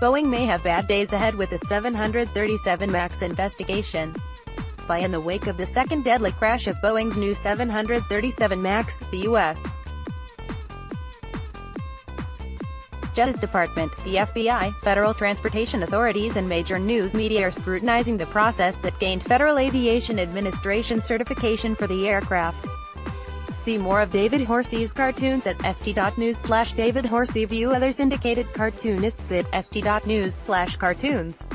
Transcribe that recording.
Boeing may have bad days ahead with the 737 MAX investigation. In the wake of the second deadly crash of Boeing's new 737 MAX, the U.S. Justice Department, the FBI, federal transportation authorities and major news media are scrutinizing the process that gained Federal Aviation Administration certification for the aircraft. See more of David Horsey's cartoons at st.news/David Horsey. View other syndicated cartoonists at st.news/cartoons.